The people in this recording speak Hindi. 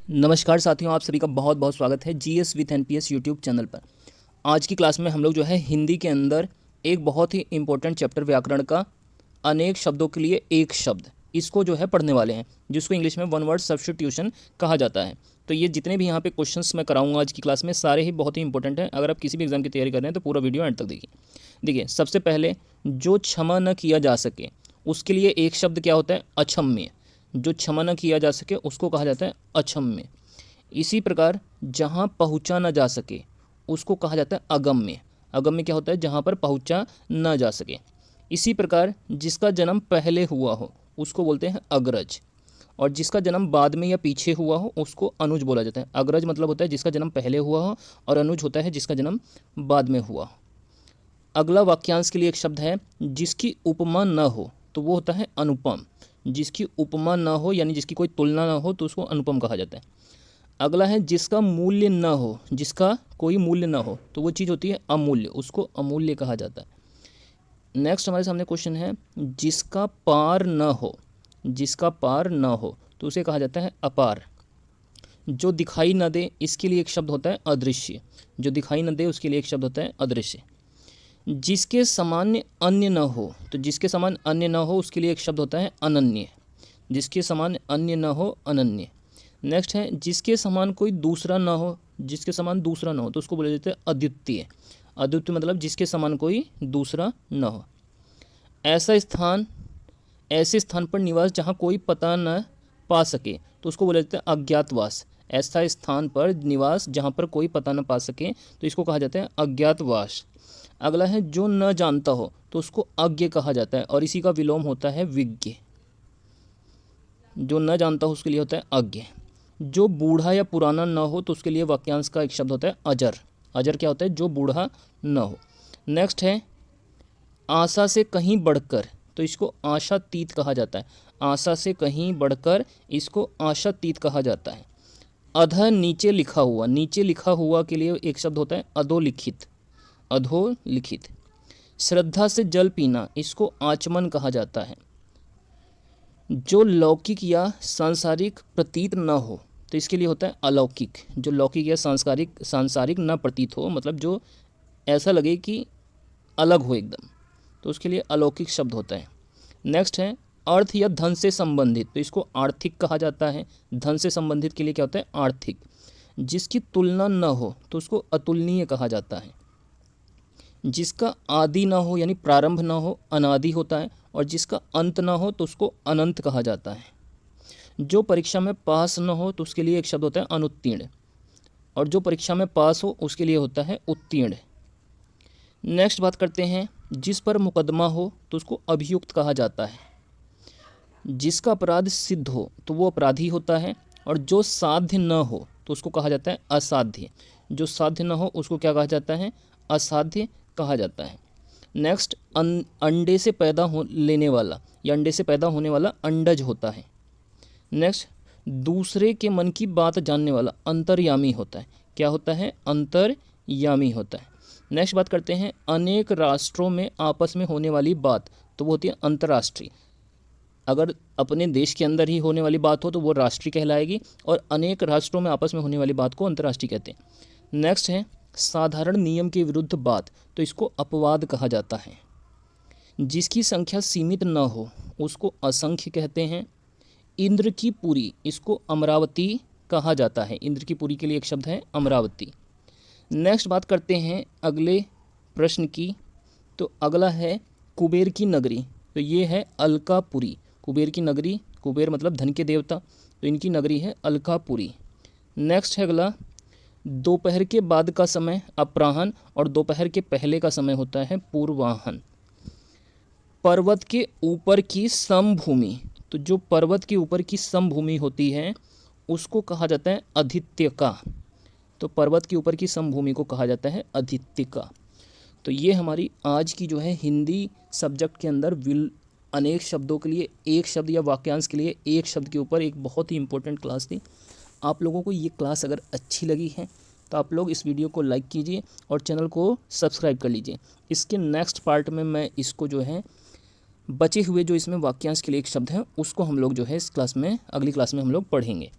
नमस्कार साथियों, आप सभी का बहुत बहुत स्वागत है GS with NPS YouTube channel पर। आज की क्लास में हम लोग जो है हिंदी के अंदर एक बहुत ही इम्पोर्टेंट चैप्टर व्याकरण का अनेक शब्दों के लिए एक शब्द इसको जो है पढ़ने वाले हैं, जिसको इंग्लिश में वन वर्ड सब्स्टिट्यूशन कहा जाता है। तो ये जितने भी यहाँ पे क्वेश्चंस मैं कराऊंगा आज की क्लास में सारे ही बहुत ही इंपॉर्टेंट हैं। अगर आप किसी भी एग्जाम की तैयारी कर रहे हैं तो पूरा वीडियो एंड तक देखिए। सबसे पहले, जो क्षमा न किया जा सके उसके लिए एक शब्द क्या होता है? अक्षम्य। जो क्षमा न किया जा सके उसको कहा जाता है अक्षम्य। इसी प्रकार जहाँ पहुँचा न जा सके उसको कहा जाता है अगम्य। अगम्य क्या होता है? जहाँ पर पहुँचा न जा सके। इसी प्रकार जिसका जन्म पहले हुआ हो उसको बोलते हैं अग्रज, और जिसका जन्म बाद में या पीछे हुआ हो उसको अनुज बोला जाता है। अग्रज मतलब होता है जिसका जन्म पहले हुआ हो, और अनुज होता है जिसका जन्म बाद में हुआ हो। अगला वाक्यांश के लिए एक शब्द है जिसकी उपमा न हो, तो वो होता है अनुपम। जिसकी उपमा न हो यानी जिसकी कोई तुलना न हो तो उसको अनुपम कहा जाता है। अगला है जिसका मूल्य न हो, जिसका कोई मूल्य न हो तो वो चीज़ होती है अमूल्य, उसको अमूल्य कहा जाता है। नेक्स्ट हमारे सामने क्वेश्चन है जिसका पार न हो, जिसका पार न हो तो उसे कहा जाता है अपार। जो दिखाई न दे इसके लिए एक शब्द होता है अदृश्य। जो दिखाई न दे उसके लिए एक शब्द होता है अदृश्य। जिसके समान अन्य न हो, तो जिसके समान अन्य न हो उसके लिए एक शब्द होता है अनन्य। जिसके समान अन्य न हो, अनन्य। नेक्स्ट है जिसके समान कोई दूसरा ना हो, जिसके समान दूसरा ना हो तो उसको बोले जाते हैं अद्वितीय। अद्वितीय मतलब जिसके समान कोई दूसरा ना हो। ऐसा स्थान, ऐसे स्थान पर निवास जहाँ कोई पता न पा सके तो उसको बोले जाते हैं अज्ञातवास। ऐसा स्थान पर निवास जहाँ पर कोई पता न पा सके तो इसको कहा जाता है अज्ञातवास। अगला है जो न जानता हो तो उसको अज्ञ कहा जाता है, और इसी का विलोम होता है विज्ञ। जो न जानता हो उसके लिए होता है अज्ञ। जो बूढ़ा या पुराना न हो तो उसके लिए वाक्यांश का एक शब्द होता है अजर। अजर क्या होता है? जो बूढ़ा न हो। नेक्स्ट है आशा से कहीं बढ़कर, तो इसको आशातीत कहा जाता है। आशा से कहीं बढ़कर इसको आशातीत कहा जाता है। अध नीचे लिखा हुआ, नीचे लिखा हुआ के लिए एक शब्द होता है अधोलिखित। अधोलिखित। श्रद्धा से जल पीना इसको आचमन कहा जाता है। जो लौकिक या सांसारिक प्रतीत न हो तो इसके लिए होता है अलौकिक। जो लौकिक या सांसारिक न प्रतीत हो मतलब जो ऐसा लगे कि अलग हो एकदम, तो उसके लिए अलौकिक शब्द होता है। नेक्स्ट है अर्थ या धन से संबंधित, तो इसको आर्थिक कहा जाता है। धन से संबंधित के लिए क्या होता है? आर्थिक। जिसकी तुलना न हो तो उसको अतुलनीय कहा जाता है। जिसका आदि ना हो यानी प्रारंभ ना हो, अनादि होता है। और जिसका अंत ना हो तो उसको अनंत कहा जाता है। जो परीक्षा में पास न हो तो उसके लिए एक शब्द होता है अनुत्तीर्ण, और जो परीक्षा में पास हो उसके लिए होता है उत्तीर्ण। नेक्स्ट बात करते हैं जिस पर मुकदमा हो तो उसको अभियुक्त कहा जाता है। जिसका अपराध सिद्ध हो तो वो अपराधी होता है, और जो साध्य न हो तो उसको कहा जाता है असाध्य। जो साध्य न हो उसको क्या कहा जाता है? असाध्य कहा जाता है। नेक्स्ट अंडे से पैदा हो लेने वाला या अंडे से पैदा होने वाला अंडज होता है। नेक्स्ट दूसरे के मन की बात जानने वाला अंतर्यामी होता है। क्या होता है? अंतर्यामी होता है। नेक्स्ट बात करते हैं अनेक राष्ट्रों में आपस में होने वाली बात, तो वो होती है अंतर्राष्ट्रीय। अगर अपने देश के अंदर ही होने वाली बात हो तो वो राष्ट्रीय कहलाएगी, और अनेक राष्ट्रों में आपस में होने वाली बात को अंतर्राष्ट्रीय कहते हैं। नेक्स्ट है साधारण नियम के विरुद्ध बात, तो इसको अपवाद कहा जाता है। जिसकी संख्या सीमित न हो उसको असंख्य कहते हैं। इंद्र की पुरी इसको अमरावती कहा जाता है। इंद्र की पुरी के लिए एक शब्द है अमरावती। नेक्स्ट बात करते हैं अगले प्रश्न की, तो अगला है कुबेर की नगरी, तो ये है अलकापुरी। कुबेर की नगरी, कुबेर मतलब धन के देवता, तो इनकी नगरी है अलकापुरी। नेक्स्ट है अगला दोपहर के बाद का समय अपराह्न, और दोपहर के पहले का समय होता है पूर्वाह्न। पर्वत के ऊपर की समभूमि, तो जो पर्वत के ऊपर की समभूमि होती है उसको कहा जाता है अधित्यका। तो पर्वत के ऊपर की समभूमि को कहा जाता है अधित्यका। तो ये हमारी आज की जो है हिंदी सब्जेक्ट के अंदर अनेक शब्दों के लिए एक शब्द या वाक्यांश के लिए एक शब्द के ऊपर एक बहुत ही इंपॉर्टेंट क्लास थी। आप लोगों को ये क्लास अगर अच्छी लगी है तो आप लोग इस वीडियो को लाइक कीजिए और चैनल को सब्सक्राइब कर लीजिए। इसके नेक्स्ट पार्ट में मैं इसको जो है बचे हुए जो इसमें वाक्यांश के लिए एक शब्द है उसको हम लोग जो है इस क्लास में, अगली क्लास में हम लोग पढ़ेंगे।